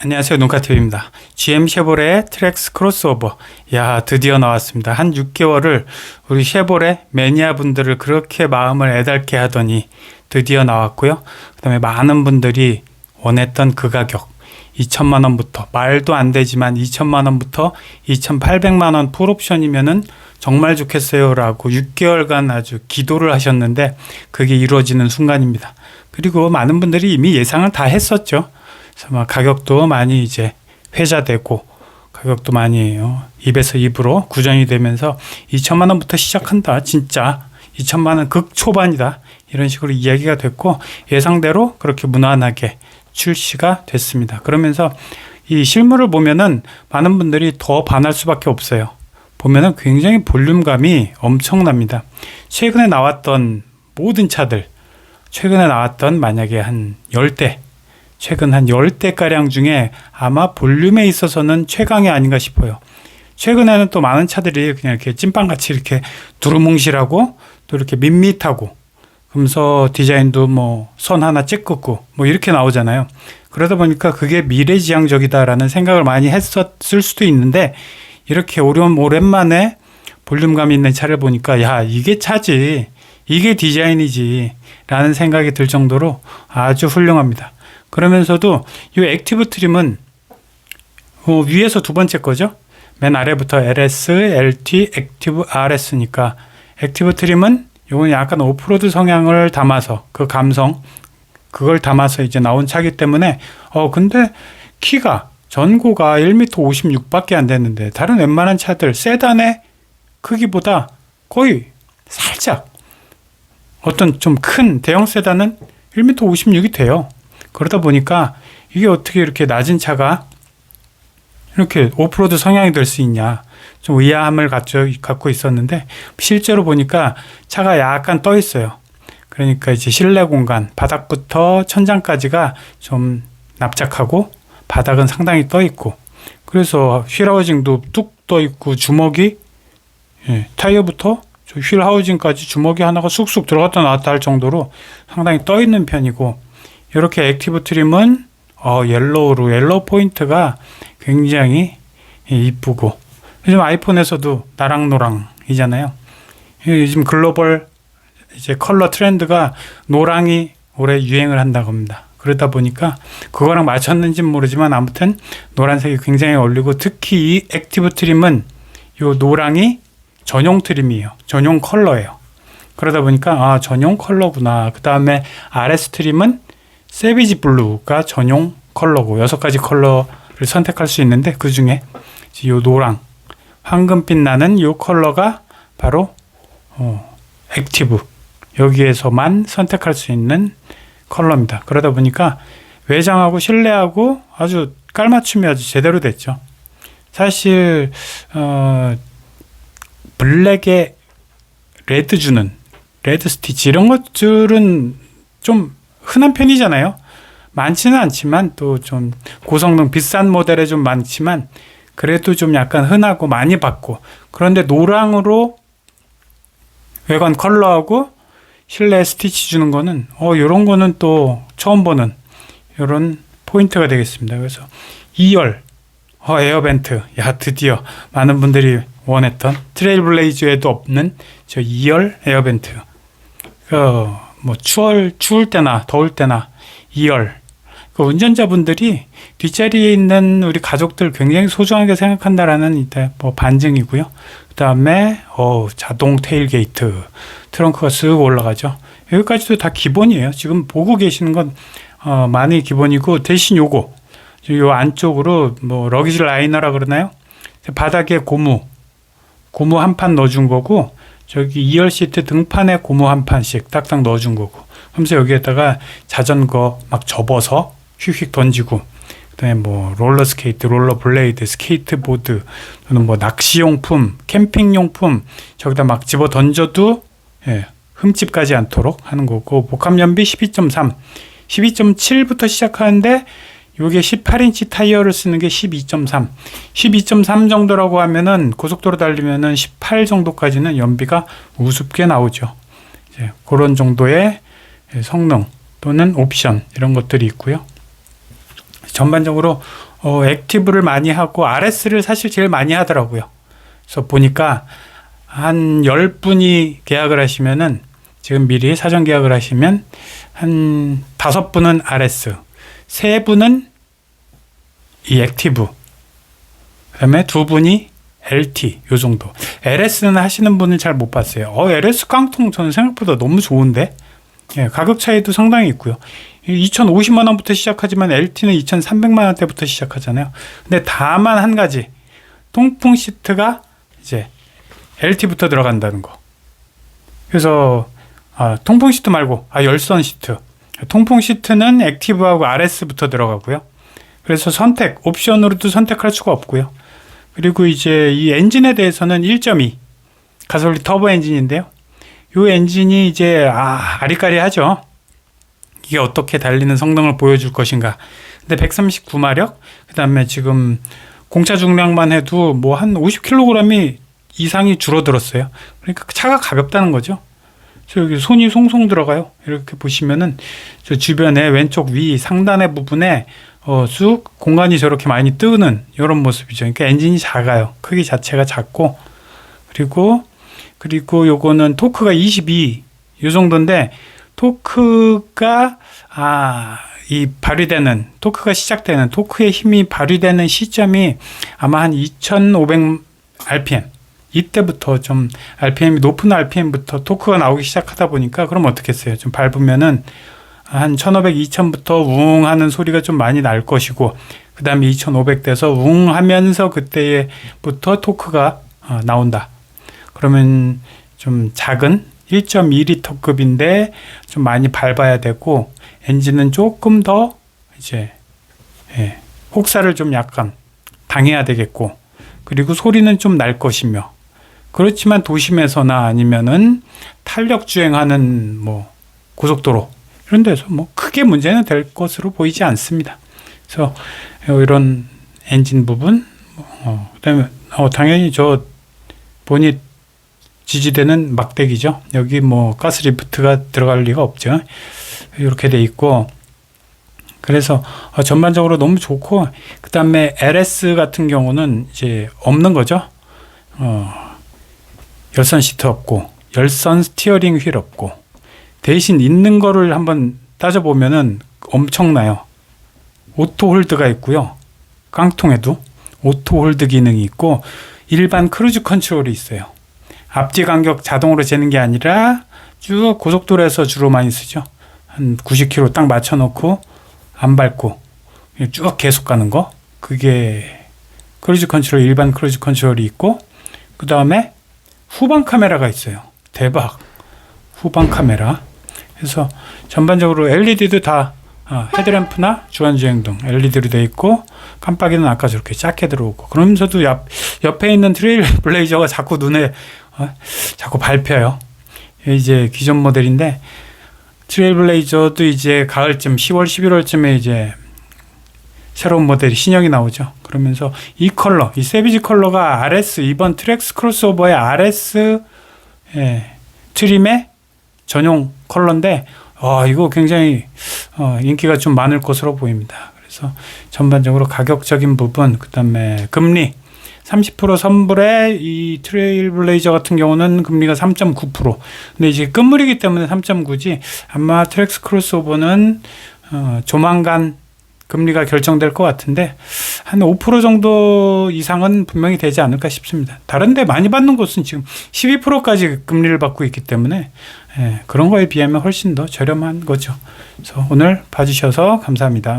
안녕하세요. 눈카TV입니다. GM 쉐보레의 트랙스 크로스오버. 야, 드디어 나왔습니다. 한 6개월을 우리 쉐보레 매니아 분들을 그렇게 마음을 애달게 하더니 드디어 나왔고요. 그 다음에 많은 분들이 원했던 그 가격 2천만 원부터, 말도 안 되지만 2천만 원부터 2,800만 원 풀옵션이면은 정말 좋겠어요 라고 6개월간 아주 기도를 하셨는데 그게 이루어지는 순간입니다. 그리고 많은 분들이 이미 예상을 다 했었죠. 가격도 많이 이제 회자되고 가격도 많이 입에서 입으로 구전이 되면서 2천만 원부터 시작한다. 진짜 2천만 원 극초반이다. 이런 식으로 이야기가 됐고 예상대로 그렇게 무난하게 출시가 됐습니다. 그러면서 이 실물을 보면은 많은 분들이 더 반할 수밖에 없어요. 보면은 굉장히 볼륨감이 엄청납니다. 최근에 나왔던 모든 차들, 최근에 나왔던 만약에 한 10대, 최근 한 10대가량 중에 아마 볼륨에 있어서는 최강이 아닌가 싶어요. 최근에는 또 많은 차들이 그냥 이렇게 찐빵같이 이렇게 두루뭉실하고 또 이렇게 밋밋하고 그러면서 디자인도 뭐 선 하나 찌끄고 뭐 이렇게 나오잖아요. 그러다 보니까 그게 미래지향적이다라는 생각을 많이 했었을 수도 있는데 이렇게 오랜만에 볼륨감 있는 차를 보니까 야, 이게 차지, 이게 디자인이지 라는 생각이 들 정도로 아주 훌륭합니다. 그러면서도 이 액티브 트림은 위에서 두 번째 거죠. 맨 아래부터 LS, LT, 액티브 RS니까 액티브 트림은 이건 약간 오프로드 성향을 담아서 그 감성 그걸 담아서 이제 나온 차기 때문에 근데 키가 전고가 1m 56밖에 안 됐는데 다른 웬만한 차들 세단의 크기보다 거의 살짝 어떤 좀 큰 대형 세단은 1m 56이 돼요. 그러다 보니까 이게 어떻게 이렇게 낮은 차가 이렇게 오프로드 성향이 될 수 있냐 좀 의아함을 갖고 있었는데 실제로 보니까 차가 약간 떠 있어요. 그러니까 이제 실내 공간 바닥부터 천장까지가 좀 납작하고 바닥은 상당히 떠 있고 그래서 휠 하우징도 뚝 떠 있고 주먹이 타이어부터 휠 하우징까지 주먹이 하나가 쑥쑥 들어갔다 나왔다 할 정도로 상당히 떠 있는 편이고 이렇게 액티브 트림은 옐로우 포인트가 굉장히 이쁘고 요즘 아이폰에서도 나랑노랑이잖아요. 요즘 글로벌 이제 컬러 트렌드가 노랑이 올해 유행을 한다고 합니다. 그러다 보니까 그거랑 맞췄는지는 모르지만 아무튼 노란색이 굉장히 어울리고 특히 이 액티브 트림은 요 노랑이 전용 트림이에요. 전용 컬러예요. 그러다 보니까 전용 컬러구나. 그 다음에 RS 트림은 세비지 블루가 전용 컬러고 6가지 컬러를 선택할 수 있는데 그 중에 이 노랑 황금빛 나는 이 컬러가 바로 액티브 여기에서만 선택할 수 있는 컬러입니다. 그러다 보니까 외장하고 실내하고 아주 깔맞춤이 아주 제대로 됐죠. 사실 블랙에 레드 주는 레드 스티치 이런 것들은 좀 흔한 편이잖아요. 많지는 않지만 또 좀 고성능 비싼 모델에 좀 많지만 그래도 좀 약간 흔하고 많이 봤고 그런데 노랑으로 외관 컬러하고 실내 스티치 주는 거는 요런 거는 또 처음 보는 요런 포인트가 되겠습니다. 그래서 2열 에어벤트 드디어 많은 분들이 원했던 트레일블레이저에도 없는 저 2열 에어벤트 뭐 추울 때나 더울 때나 2열 운전자분들이 뒷자리에 있는 우리 가족들 굉장히 소중하게 생각한다라는 뭐 반증이고요. 그 다음에 자동 테일게이트 트렁크가 쓱 올라가죠. 여기까지도 다 기본이에요. 지금 보고 계시는 건 많이 기본이고 대신 요 안쪽으로 뭐 러기지 라이너라 그러나요? 바닥에 고무 한 판 넣어준 거고 저기 2열 시트 등판에 고무 한 판씩 딱딱 넣어준 거고 하면서 여기에다가 자전거 막 접어서 휙휙 던지고 그다음에 뭐 롤러스케이트, 롤러블레이드, 스케이트보드 또는 뭐 낚시용품, 캠핑용품 저기다 막 집어 던져도 흠집 가지 않도록 하는 거고 복합연비 12.3, 12.7부터 시작하는데 요게 18인치 타이어를 쓰는 게 12.3, 12.3 정도라고 하면은 고속도로 달리면은 18 정도까지는 연비가 우습게 나오죠. 이제 그런 정도의 성능 또는 옵션 이런 것들이 있고요. 전반적으로 액티브를 많이 하고 RS를 사실 제일 많이 하더라고요. 그래서 보니까 한 10분이 계약을 하시면은, 지금 미리 사전 계약을 하시면 한 5분은 RS, 3분은 이 액티브, 그다음에 2분이 LT, 요 정도. LS는 하시는 분은 잘 못 봤어요. LS 깡통 저는 생각보다 너무 좋은데, 예, 가격 차이도 상당히 있고요. 2,050만 원부터 시작하지만 LT는 2,300만 원대부터 시작하잖아요. 근데 다만 한 가지, 통풍 시트가 이제 LT부터 들어간다는 거. 그래서 통풍 시트 말고 열선 시트. 통풍 시트는 액티브하고 RS부터 들어가고요. 그래서 선택, 옵션으로도 선택할 수가 없고요. 그리고 이제 이 엔진에 대해서는 1.2 가솔린 터보 엔진인데요. 이 엔진이 이제 아리까리하죠. 이게 어떻게 달리는 성능을 보여줄 것인가. 근데 139마력, 그 다음에 지금 공차 중량만 해도 뭐 한 50kg 이상이 줄어들었어요. 그러니까 차가 가볍다는 거죠. 저 여기 손이 송송 들어가요. 이렇게 보시면은 저 주변에 왼쪽 위 상단의 부분에 쑥 공간이 저렇게 많이 뜨는 이런 모습이죠. 그러니까 엔진이 작아요. 크기 자체가 작고, 그리고 요거는 토크가 22, 요 정도인데, 토크가 토크가 시작되는, 토크의 힘이 발휘되는 시점이 아마 한 2,500 RPM, 이때부터 좀 RPM이 높은 RPM부터 토크가 나오기 시작하다 보니까, 그럼 어떻겠어요? 좀 밟으면은 한 1,500, 2,000부터 웅 하는 소리가 좀 많이 날 것이고, 그 다음에 2,500 돼서 웅 하면서 그때부터 토크가 나온다. 그러면 좀 작은 1.2L급인데 좀 많이 밟아야 되고, 엔진은 조금 더 이제 혹사를 좀 약간 당해야 되겠고, 그리고 소리는 좀 날 것이며, 그렇지만 도심에서나 아니면은 탄력 주행하는 뭐 고속도로 이런 데서 뭐 크게 문제는 될 것으로 보이지 않습니다. 그래서 이런 엔진 부분, 그다음에 당연히 저 보닛 지지대는 막대기죠. 여기 뭐 가스 리프트가 들어갈 리가 없죠. 이렇게 돼 있고, 그래서 전반적으로 너무 좋고, 그 다음에 LS 같은 경우는 이제 없는 거죠. 열선 시트 없고, 열선 스티어링 휠 없고, 대신 있는 거를 한번 따져보면은 엄청나요. 오토 홀드가 있고요. 깡통에도 오토 홀드 기능이 있고, 일반 크루즈 컨트롤이 있어요. 앞뒤 간격 자동으로 재는 게 아니라 쭉 고속도로에서 주로 많이 쓰죠. 한 90km 딱 맞춰놓고 안 밟고 쭉 계속 가는 거, 그게 크루즈 컨트롤, 일반 크루즈 컨트롤이 있고, 그 다음에 후방 카메라가 있어요. 대박, 후방 카메라. 그래서 전반적으로 LED도 다 헤드램프나 주간주행등 LED로 되어 있고, 깜빡이는 아까 저렇게 작게 들어오고, 그러면서도 옆에 있는 트레일 블레이저가 자꾸 눈에 자꾸 밟혀요. 이제 기존 모델인데, 트레일 블레이저도 이제 가을쯤 10월 11월쯤에 이제 새로운 모델이 신형이 나오죠. 그러면서 이 컬러, 이 세비지 컬러가 RS, 이번 트랙스 크로스오버의 RS 트림의 전용 컬러인데, 이거 굉장히 인기가 좀 많을 것으로 보입니다. 그래서 전반적으로 가격적인 부분, 그 다음에 금리 30% 선불에 이 트레일 블레이저 같은 경우는 금리가 3.9%. 근데 이제 끝물이기 때문에 3.9지, 아마 트랙스 크로스오버는 조만간 금리가 결정될 것 같은데 한 5% 정도 이상은 분명히 되지 않을까 싶습니다. 다른 데 많이 받는 곳은 지금 12%까지 금리를 받고 있기 때문에 그런 거에 비하면 훨씬 더 저렴한 거죠. 그래서 오늘 봐주셔서 감사합니다.